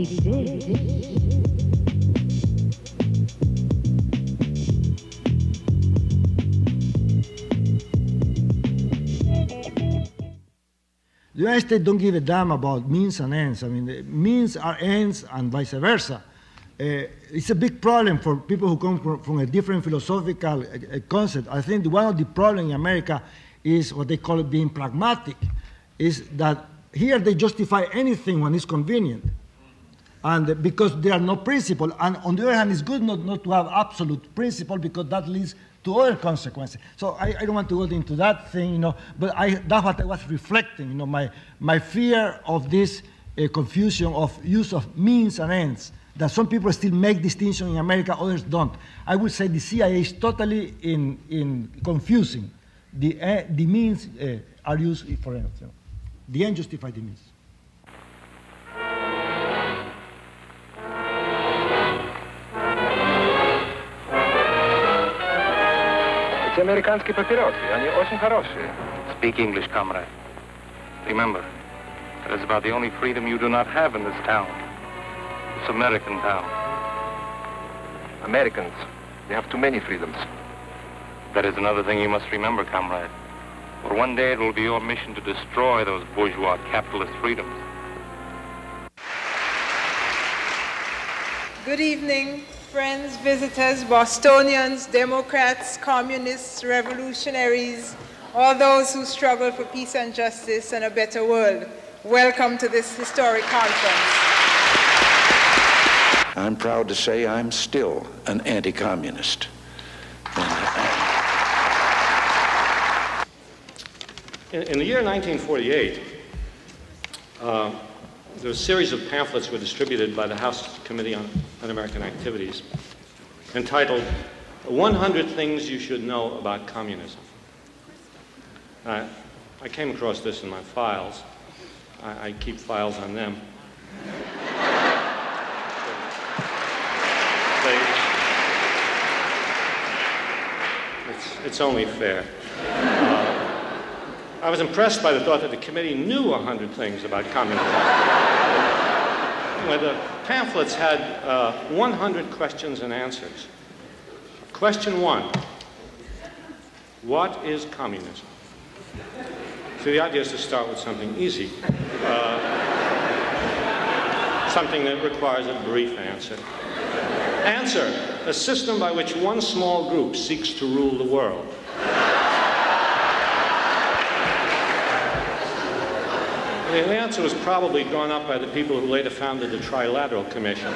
The United States don't give a damn about means and ends. I mean, the means are ends and vice versa. It's a big problem for people who come from a different philosophical concept. I think one of the problems in America is what they call it being pragmatic, is that here they justify anything when it's convenient. And because there are no principles, and on the other hand, it's good not to have absolute principle because that leads to other consequences. So I don't want to go into that thing, you know, but that's what I was reflecting, you know, my fear of this confusion of use of means and ends, that some people still make distinction in America, others don't. I would say the CIA is totally in confusing. The means are used for ends. You know. The end justify the means. Эти американские папиросы, они очень хорошие. Speak English, comrade. Remember, that is about the only freedom you do not have in this town. This American town. Americans, they have too many freedoms. That is another thing you must remember, comrade. For one day it will be your mission to destroy those bourgeois capitalist freedoms. Good evening, friends, visitors, Bostonians, Democrats, communists, revolutionaries, all those who struggle for peace and justice and a better world. Welcome to this historic conference. I'm proud to say I'm still an anti-communist. In the year 1948, there was a series of pamphlets were distributed by the House Committee on Un-American Activities entitled 100 Things You Should Know About Communism. I came across this in my files. I keep files on them. It's only fair. I was impressed by the thought that the committee knew 100 things about communism. Anyway, the pamphlets had 100 questions and answers. Question 1, what is communism? So the idea is to start with something easy, something that requires a brief answer. Answer, a system by which one small group seeks to rule the world. The answer was probably drawn up by the people who later founded the Trilateral Commission.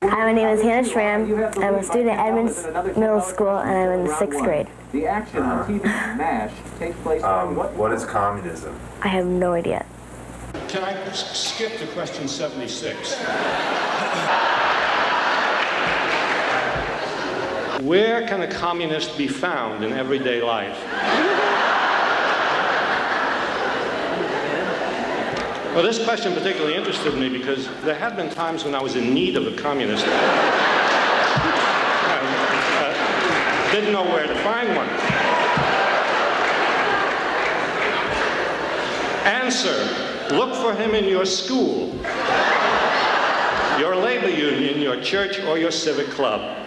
My name is Hannah Schramm. I'm a student at Edmonds Middle School, and I'm in the 6th grade. The action on TV MASH takes place on what is communism? I have no idea. Can I skip to question 76? Where can a communist be found in everyday life? Well, this question particularly interested me because there have been times when I was in need of a communist. Didn't know where to find one. Answer, look for him in your school, your labor union, your church, or your civic club.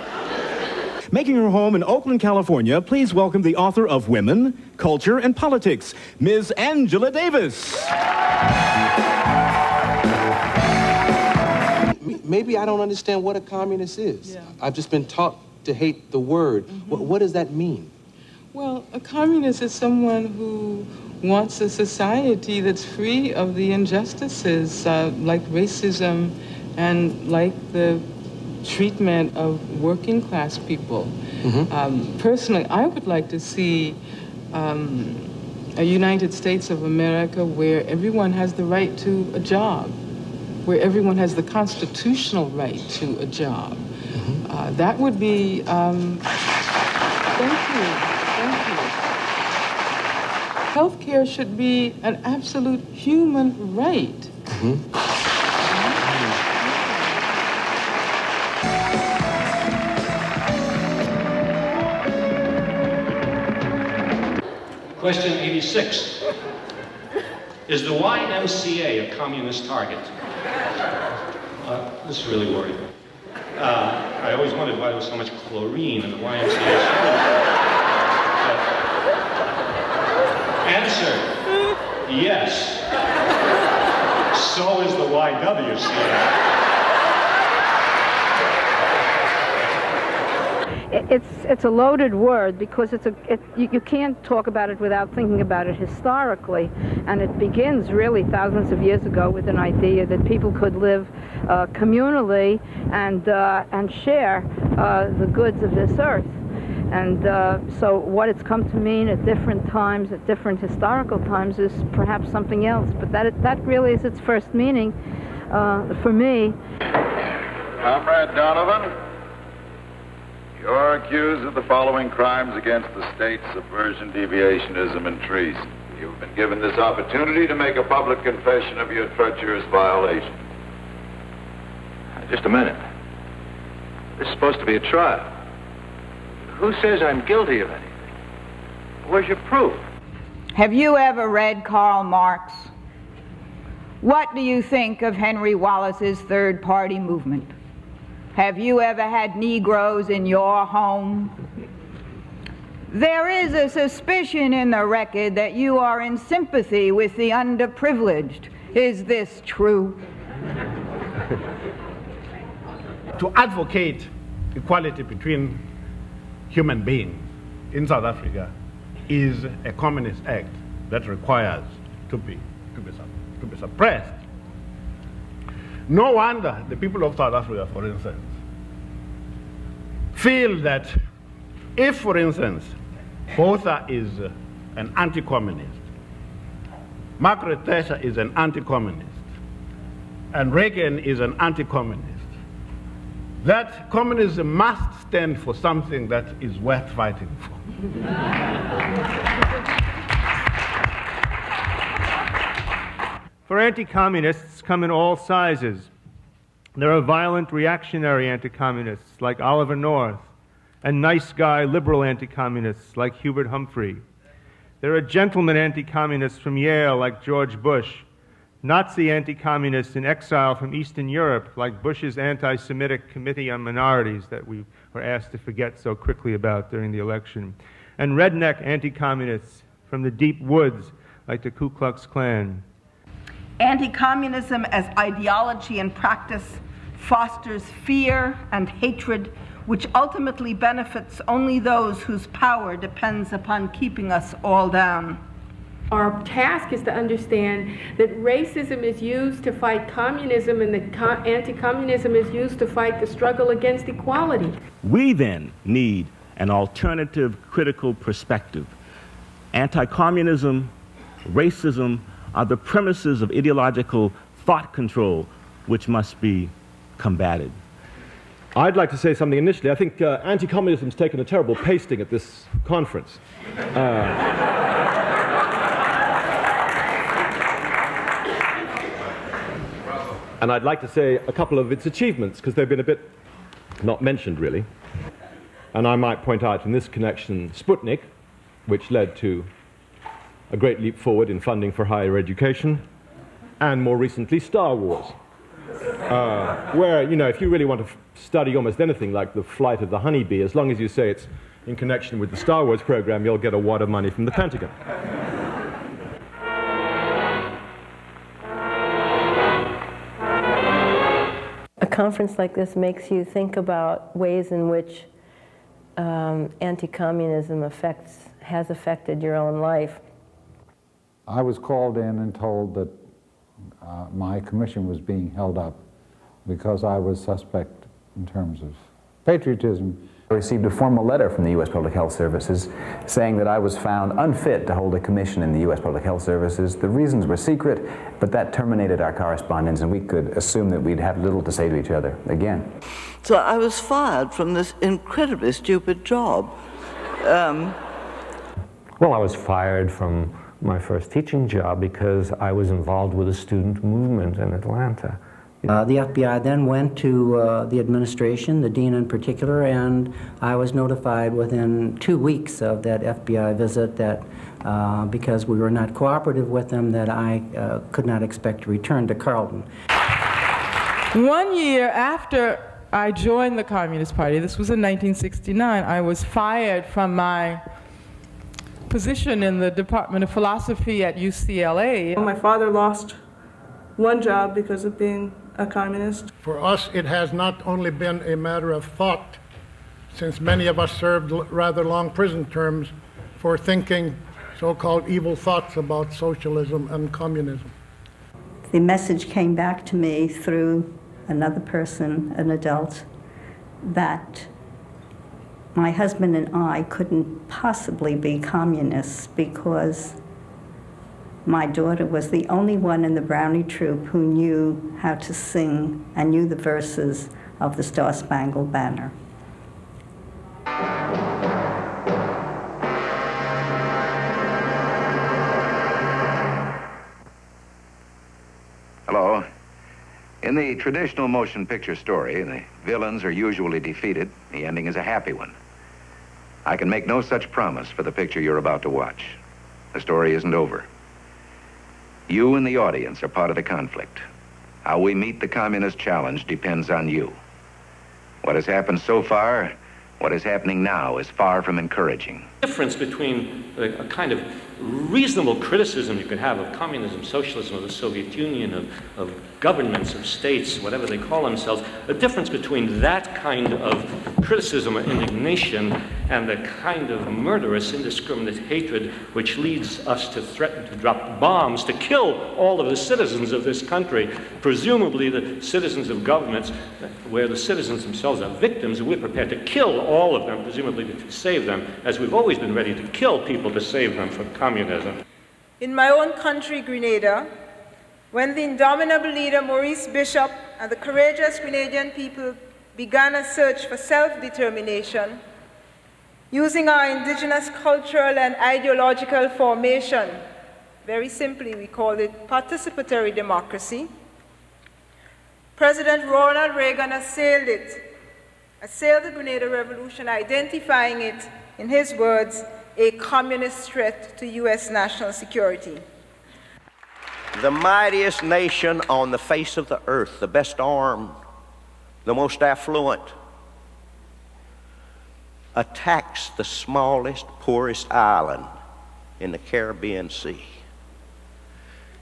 Making her home in Oakland, California, please welcome the author of Women, Culture, and Politics, Ms. Angela Davis. Maybe I don't understand what a communist is. Yeah. I've just been taught to hate the word. What does that mean? Well, a communist is someone who wants a society that's free of the injustices like racism and like the treatment of working class people. Personally, I would like to see a United States of America where everyone has the right to a job, where everyone has the constitutional right to a job. That would be, thank you. Healthcare should be an absolute human right. Question 86. Is the YMCA a communist target? This really worried me. I always wondered why there was so much chlorine in the YMCA. Answer, yes. So is the YWCA. It's a loaded word because you can't talk about it without thinking about it historically, and it begins really thousands of years ago with an idea that people could live communally and share the goods of this earth. And so what it's come to mean at different times, at different historical times, is perhaps something else. But that really is its first meaning for me. Comrade Donovan, you're accused of the following crimes against the state: subversion, deviationism, and treason. You've been given this opportunity to make a public confession of your treacherous violation. Just a minute. This is supposed to be a trial. Who says I'm guilty of anything? Where's your proof? Have you ever read Karl Marx? What do you think of Henry Wallace's Third Party movement? Have you ever had Negroes in your home? There is a suspicion in the record that you are in sympathy with the underprivileged. Is this true? To advocate equality between human beings in South Africa is a communist act that requires to be suppressed. No wonder the people of South Africa, for instance, feel that if, for instance, Botha is an anti-communist, Margaret Thatcher is an anti-communist, and Reagan is an anti-communist, that communism must stand for something that is worth fighting for. For anti-communists come in all sizes. There are violent reactionary anti-communists like Oliver North, and nice guy liberal anti-communists like Hubert Humphrey. There are gentleman anti-communists from Yale like George Bush, Nazi anti-communists in exile from Eastern Europe like Bush's anti-Semitic Committee on Minorities that we were asked to forget so quickly about during the election, and redneck anti-communists from the deep woods like the Ku Klux Klan. Anti-communism as ideology and practice fosters fear and hatred, which ultimately benefits only those whose power depends upon keeping us all down. Our task is to understand that racism is used to fight communism and that anti-communism is used to fight the struggle against equality. We then need an alternative critical perspective. Anti-communism, racism are the premises of ideological thought control which must be combated. I'd like to say something initially. I think anti-communism's taken a terrible pasting at this conference. And I'd like to say a couple of its achievements, because they've been a bit not mentioned, really. And I might point out in this connection Sputnik, which led to a great leap forward in funding for higher education, and more recently Star Wars, where, you know, if you really want to study almost anything like the flight of the honeybee, as long as you say it's in connection with the Star Wars program, you'll get a wad of money from the Pentagon. A conference like this makes you think about ways in which anti-communism has affected your own life. I was called in and told that my commission was being held up because I was suspect in terms of patriotism. I received a formal letter from the U.S. Public Health Services saying that I was found unfit to hold a commission in the U.S. Public Health Services. The reasons were secret, but that terminated our correspondence, and we could assume that we'd have little to say to each other again. So I was fired from this incredibly stupid job. Well, I was fired from my first teaching job because I was involved with a student movement in Atlanta The FBI then went to the administration, the dean in particular, and I was notified within 2 weeks of that FBI visit that because we were not cooperative with them, that I could not expect to return to Carleton. 1 year after I joined the Communist Party, this was in 1969, I was fired from my position in the Department of Philosophy at UCLA. My father lost one job because of being a communist. For us, it has not only been a matter of thought, since many of us served rather long prison terms for thinking so-called evil thoughts about socialism and communism. The message came back to me through another person, an adult, that my husband and I couldn't possibly be communists because my daughter was the only one in the Brownie troupe who knew how to sing and knew the verses of the Star-Spangled Banner. Hello. In the traditional motion picture story, the villains are usually defeated. The ending is a happy one. I can make no such promise for the picture you're about to watch. The story isn't over. You and the audience are part of the conflict. How we meet the communist challenge depends on you. What has happened so far, what is happening now, is far from encouraging. The difference between a kind of reasonable criticism you could have of communism, socialism, of the Soviet Union, of governments, of states, whatever they call themselves, the difference between that kind of criticism or indignation and the kind of murderous, indiscriminate hatred which leads us to threaten to drop bombs, to kill all of the citizens of this country, presumably the citizens of governments, where the citizens themselves are victims, and we're prepared to kill all of them, presumably to save them, as we've always been ready to kill people to save them from communism. In my own country, Grenada, when the indomitable leader Maurice Bishop and the courageous Grenadian people began a search for self-determination, using our indigenous cultural and ideological formation, very simply we call it participatory democracy, President Ronal Reagan assailed the Grenada Revolution, identifying it, in his words, a communist threat to U.S. national security. The mightiest nation on the face of the earth, the best armed, the most affluent, attacks the smallest, poorest island in the Caribbean Sea.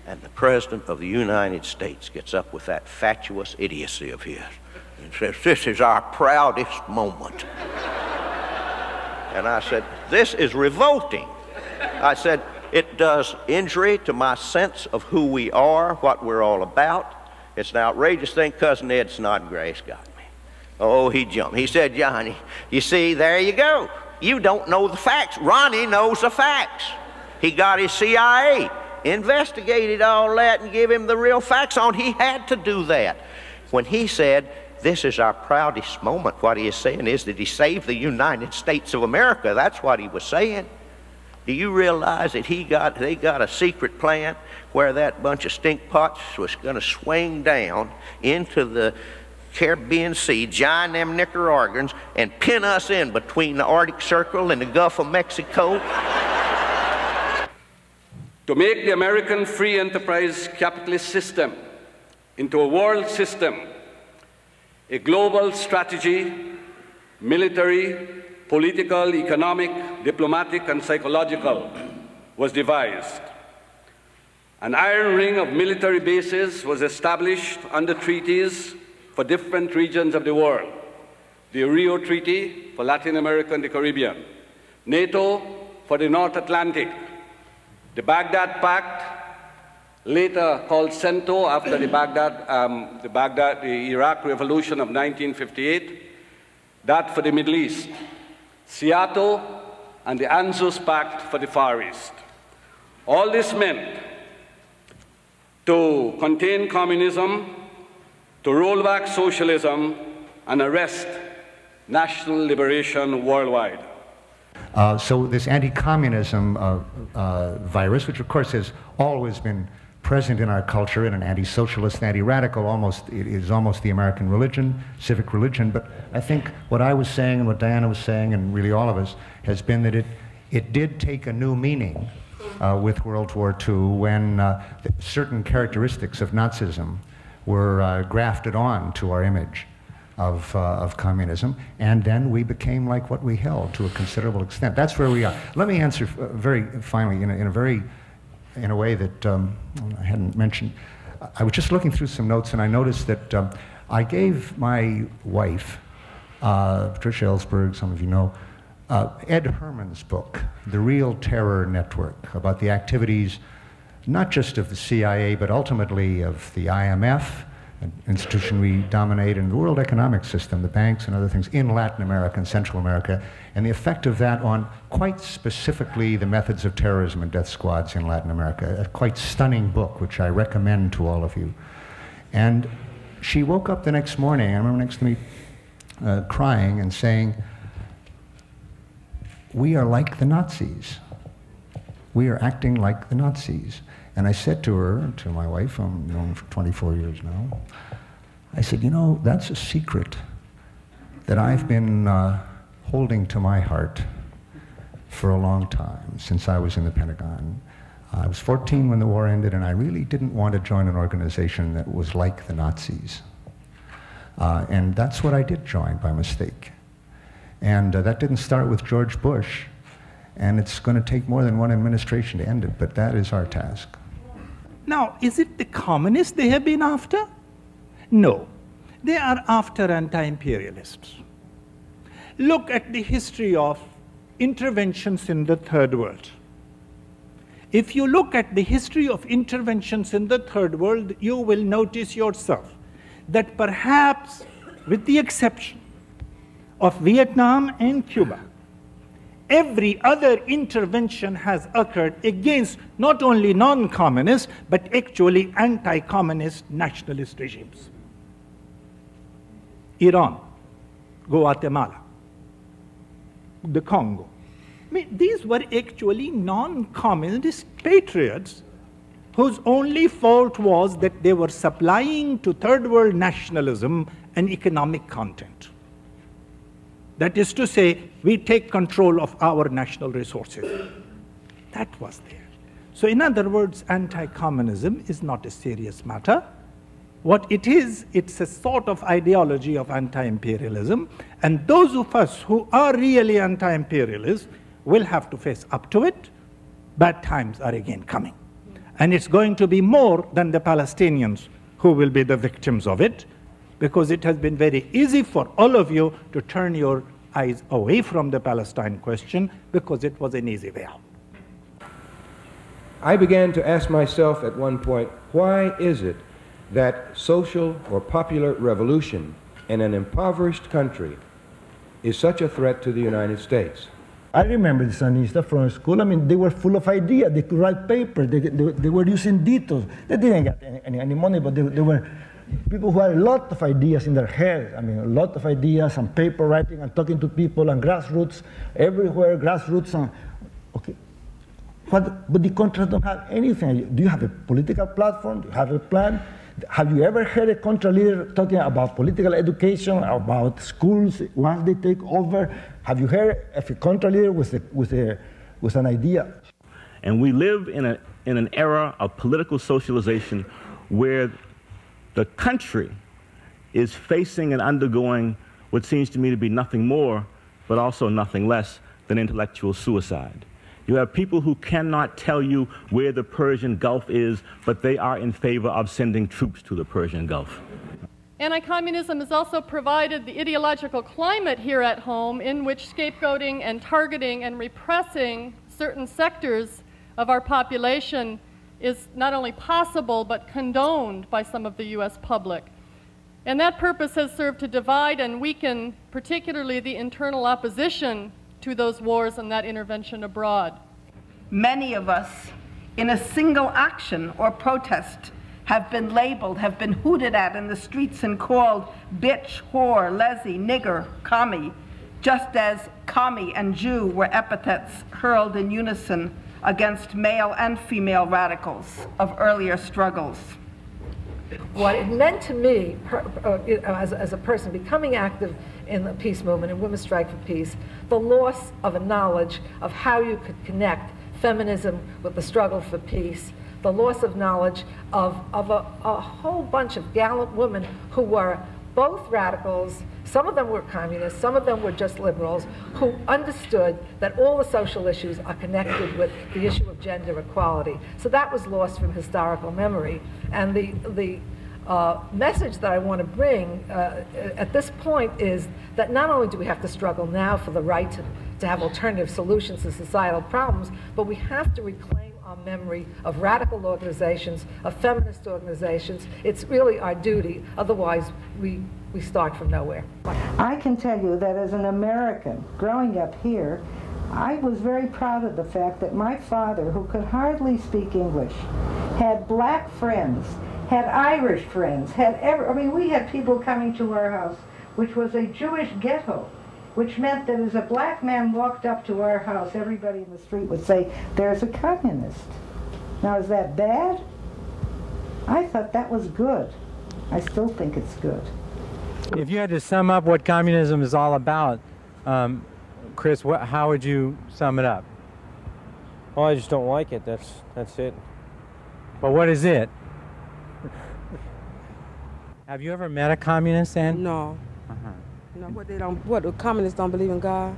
And the President of the United States gets up with that fatuous idiocy of his and says, "This is our proudest moment." And I said, "This is revolting." I said, "It does injury to my sense of who we are, what we're all about. It's an outrageous thing. Cousin Ed Snodgrass got me." Oh, he jumped. He said, "Johnny, you see, there you go. You don't know the facts. Ronnie knows the facts. He got his CIA, investigated all that, and give him the real facts on. He had to do that." When he said, "This is our proudest moment," what he is saying is that he saved the United States of America. That's what he was saying. Do you realize that they got a secret plan where that bunch of stinkpots was going to swing down into the Caribbean Sea, join them Nicaraguans, and pin us in between the Arctic Circle and the Gulf of Mexico? To make the American free enterprise capitalist system into a world system, a global strategy, military, political, economic, diplomatic, and psychological, was devised. An iron ring of military bases was established under treaties for different regions of the world. The Rio Treaty for Latin America and the Caribbean, NATO for the North Atlantic, the Baghdad Pact, later called CENTO after the Iraq Revolution of 1958, that for the Middle East, Seattle, and the ANZUS Pact for the Far East. All this meant to contain communism, to roll back socialism, and arrest national liberation worldwide. So this anti-communism virus, which of course has always been present present in our culture in an anti-socialist, anti-radical, it is almost the American religion, civic religion. But I think what I was saying and what Diana was saying, and really all of us, has been that it did take a new meaning with World War II when certain characteristics of Nazism were grafted on to our image of communism, and then we became like what we held to a considerable extent. That's where we are. Let me answer very finally in a way that I hadn't mentioned. I was just looking through some notes and I noticed that I gave my wife, Patricia Ellsberg, some of you know, Ed Herman's book, The Real Terror Network, about the activities not just of the CIA, but ultimately of the IMF, an institution we dominate, and the world economic system, the banks and other things in Latin America and Central America, and the effect of that on quite specifically the methods of terrorism and death squads in Latin America. A quite stunning book, which I recommend to all of you. And she woke up the next morning, I remember next to me, crying and saying, "We are like the Nazis. We are acting like the Nazis." And I said to her, to my wife, I've known her for 24 years now, I said, "You know, that's a secret that I've been holding to my heart for a long time, since I was in the Pentagon. I was 14 when the war ended, and I really didn't want to join an organization that was like the Nazis. And that's what I did join by mistake. And that didn't start with George Bush, and it's going to take more than one administration to end it, but that is our task." Now, is it the communists they have been after? No. They are after anti-imperialists. Look at the history of interventions in the Third World. If you look at the history of interventions in the Third World, you will notice yourself that perhaps, with the exception of Vietnam and Cuba, every other intervention has occurred against not only non-communist, but actually anti-communist nationalist regimes. Iran, Guatemala, the Congo. I mean, these were actually non-communist patriots whose only fault was that they were supplying to third world nationalism an economic content. That is to say, we take control of our national resources. That was there. So in other words, anti-communism is not a serious matter. What it is, it's a sort of ideology of anti-imperialism, and those of us who are really anti-imperialists will have to face up to it. Bad times are again coming. And it's going to be more than the Palestinians who will be the victims of it, because it has been very easy for all of you to turn your eyes away from the Palestine question because it was an easy way out. I began to ask myself at one point, why is it that social or popular revolution in an impoverished country is such a threat to the United States? I remember the Sandinistas from school. I mean, they were full of ideas. They could write papers. They were using details. They didn't get any money, but they were people who had a lot of ideas in their head. I mean, a lot of ideas and paper writing and talking to people and grassroots, everywhere, grassroots. And, okay. But the contras don't have anything. Do you have a political platform? Do you have a plan? Have you ever heard a contra leader talking about political education, about schools once they take over? Have you heard of a contra leader with an idea? And we live in an era of political socialization where the country is facing and undergoing what seems to me to be nothing more, but also nothing less than intellectual suicide. You have people who cannot tell you where the Persian Gulf is, but they are in favor of sending troops to the Persian Gulf. Anti-communism has also provided the ideological climate here at home in which scapegoating and targeting and repressing certain sectors of our population is not only possible but condoned by some of the U.S. public. And that purpose has served to divide and weaken particularly the internal opposition to those wars and that intervention abroad. Many of us, in a single action or protest, have been labeled, have been hooted at in the streets and called bitch, whore, lessee, nigger, commie, just as commie and Jew were epithets hurled in unison against male and female radicals of earlier struggles. What it meant to me as a person becoming active in the peace movement and Women's Strike for Peace, the loss of a knowledge of how you could connect feminism with the struggle for peace, the loss of knowledge of a whole bunch of gallant women who were both radicals, some of them were communists, some of them were just liberals, who understood that all the social issues are connected with the issue of gender equality. So that was lost from historical memory. And the message that I want to bring at this point is that not only do we have to struggle now for the right to have alternative solutions to societal problems, but we have to reclaim our memory of radical organizations, of feminist organizations. It's really our duty, otherwise we start from nowhere. I can tell you that as an American growing up here, I was very proud of the fact that my father, who could hardly speak English, had black friends, had Irish friends, we had people coming to our house, which was a Jewish ghetto, which meant that as a black man walked up to our house, everybody in the street would say, "There's a communist." Now, is that bad? I thought that was good. I still think it's good. If you had to sum up what communism is all about, Chris, how would you sum it up? Well, I just don't like it. That's it. But what is it? Have you ever met a communist, Ann? No. No, what communists don't believe in God?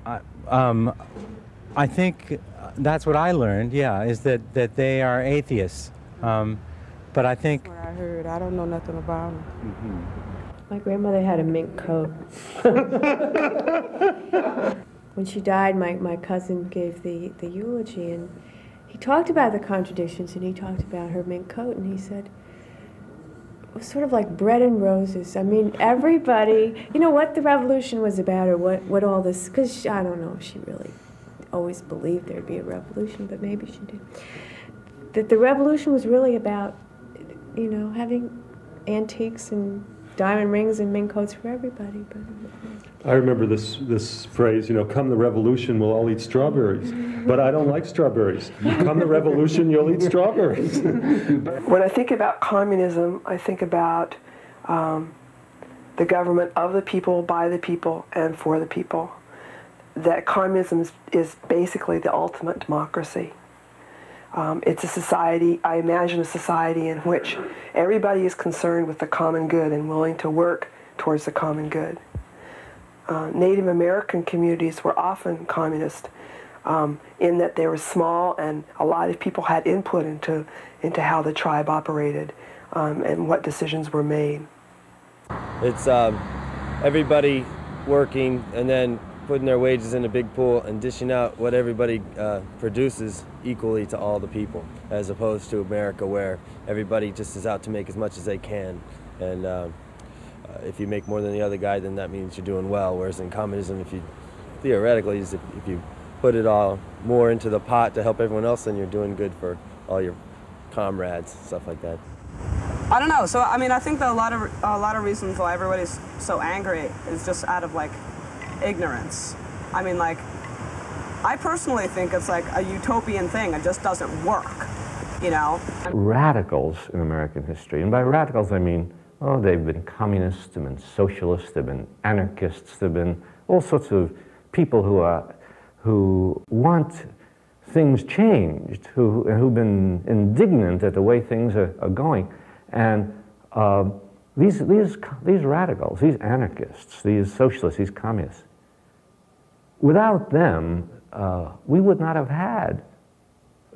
I think that's what I learned, yeah, is that they are atheists. But I think... That's what I heard. I don't know nothing about them. My grandmother had a mink coat. When she died, my cousin gave the eulogy, and he talked about the contradictions, and he talked about her mink coat, and he said, it was sort of like bread and roses. I mean, everybody, you know, what the revolution was about, or what all this, because I don't know if she really always believed there'd be a revolution, but maybe she did. That the revolution was really about, you know, having antiques and diamond rings and mink coats for everybody. But I remember this phrase, you know, come the revolution, we'll all eat strawberries. But I don't like strawberries. Come the revolution, you'll eat strawberries. When I think about communism, I think about the government of the people, by the people, and for the people. That communism is basically the ultimate democracy. It's a society, I imagine a society in which everybody is concerned with the common good and willing to work towards the common good. Native American communities were often communist in that they were small, and a lot of people had input into how the tribe operated and what decisions were made. It's everybody working and then putting their wages in a big pool and dishing out what everybody produces equally to all the people, as opposed to America, where everybody just is out to make as much as they can. And if you make more than the other guy, then that means you're doing well. Whereas in communism, if you theoretically, if you put it all more into the pot to help everyone else, then you're doing good for all your comrades, stuff like that. I don't know. So I mean, I think that a lot of reasons why everybody's so angry is just out of like ignorance. I mean, like, I personally think it's like a utopian thing. It just doesn't work, you know? Radicals in American history, and by radicals I mean, oh, they've been communists, they've been socialists, they've been anarchists, they've been all sorts of people who want things changed, who've been indignant at the way things are going. And these radicals, these anarchists, these socialists, these communists, without them, we would not have had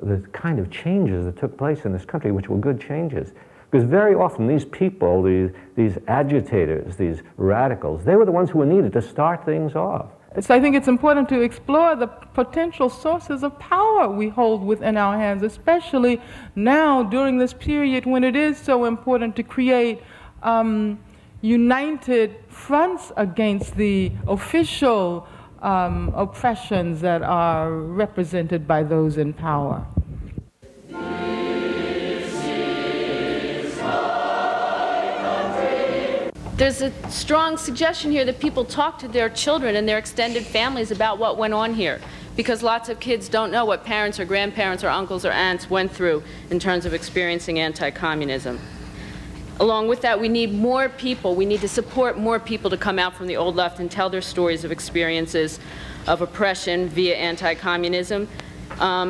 the kind of changes that took place in this country, which were good changes. Because very often these people, these agitators, these radicals, they were the ones who were needed to start things off. So I think it's important to explore the potential sources of power we hold within our hands, especially now during this period when it is so important to create united fronts against the official oppressions that are represented by those in power. There's a strong suggestion here that people talk to their children and their extended families about what went on here. because lots of kids don't know what parents or grandparents or uncles or aunts went through in terms of experiencing anti-communism. Along with that, we need more people. We need to support more people to come out from the old left and tell their stories of experiences of oppression via anti-communism.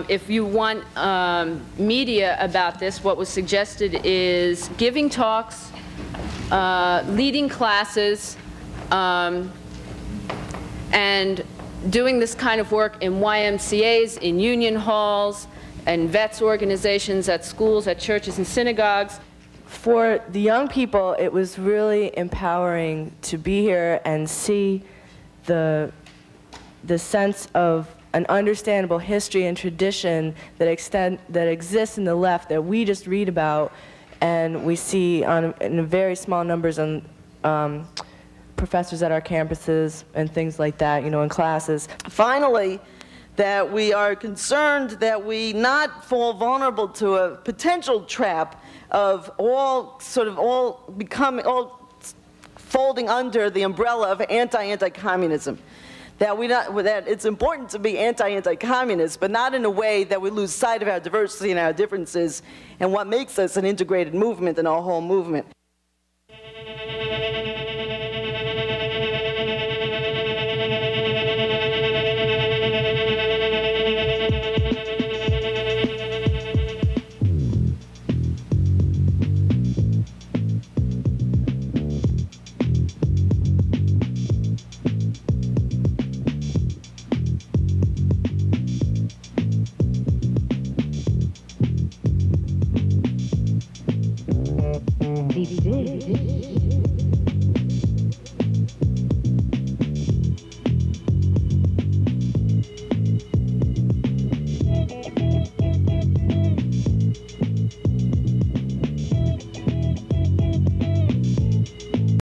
If you want media about this, what was suggested is giving talks, leading classes, and doing this kind of work in YMCAs, in union halls, and vets organizations, at schools, at churches and synagogues. For the young people, it was really empowering to be here and see the sense of an understandable history and tradition that exists in the left that we just read about and we see in very small numbers on professors at our campuses and things like that, you know, in classes. Finally, that we are concerned that we not fall vulnerable to a potential trap of all folding under the umbrella of anti-communism. That it's important to be anti-communist, but not in a way that we lose sight of our diversity and our differences and what makes us an integrated movement and our whole movement.